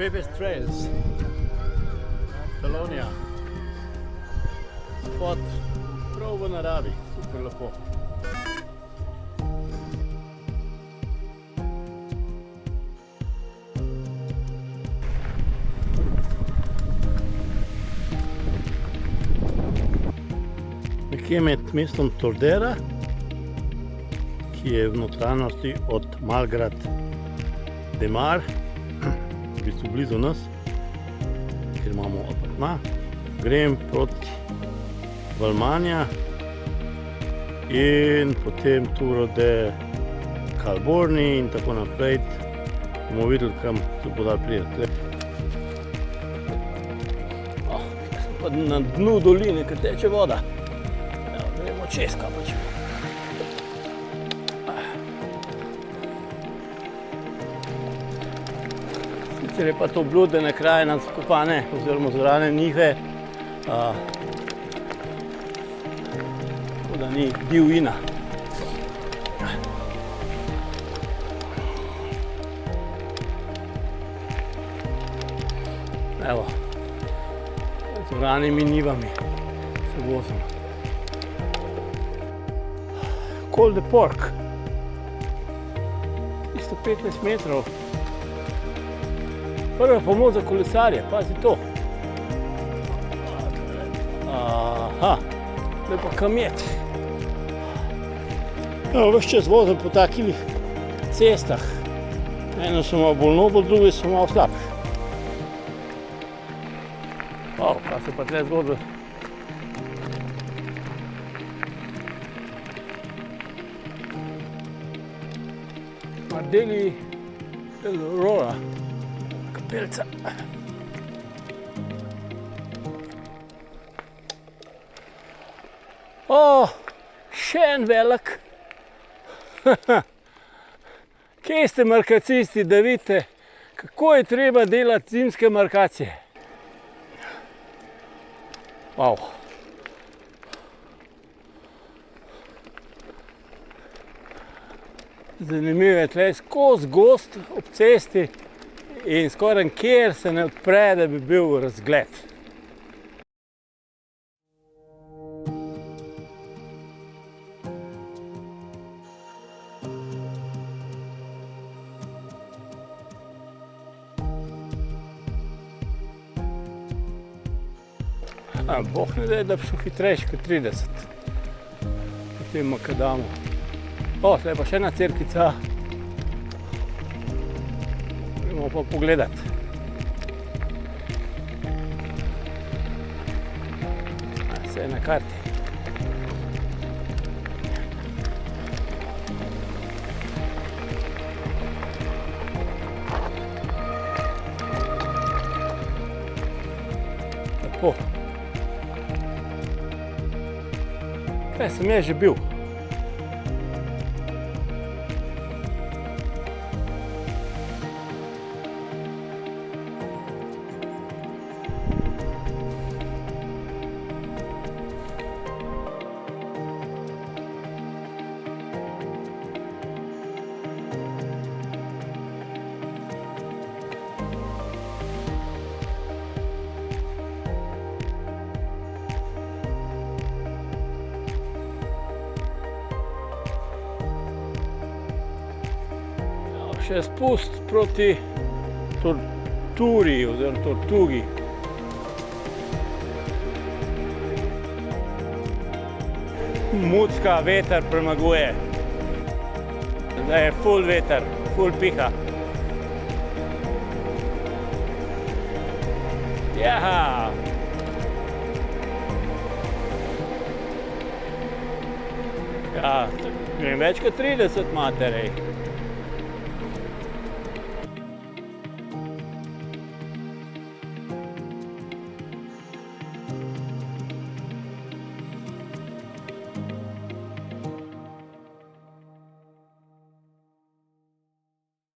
Pepes Trails, Talonija, spot prav v naravi, super lepo. Nekje med mestom Tordera, ki je v notranjosti od Malgrad de Mar, v bistvu blizu nas, kjer imamo apartma, grem proti Valmanja in potem turo de Kalborni in tako naprej. Bomo videli, kam se bo dal prijeti. Smo pa na dnu doline, ker teče voda. Gremo čez, kaj pa če. Sicer je pa to bludene krajine skopane oziroma zorane njive, tako da ni divjina. Evo, z zoranimi njivami se vozim. Col de Porc, 315 metrov. Prva pomoč za kolesarje, pazi to. Aha, to je pa kamet. Ves čas vozim po takih cestah. Eno so malo bolj nobel, druge so malo slabše. Kaj se pa tle zgodilo? Mardelli dell'Aurora, kapelca. Še en velik. Kje ste markacisti, da vidite, kako je treba delati zimske markacije? Wow. Zanimivo je, tle je skozi gost ob cesti in skoraj nikjer se ne odpre, da bi bil razgled. Bog ne da, da bi šel hitrejši kot 30 po tem makadamu. Tle je pa še ena cerkvica. Gremo pa pogledati. Vse je na karti. Lepo. Kaj sem jaz že bil? Še spust proti Torturi oziroma Tortugi. Mucka, veter premaguje. Zdaj je ful veter, ful piha. Jaha! Ja, več kot 30 materej.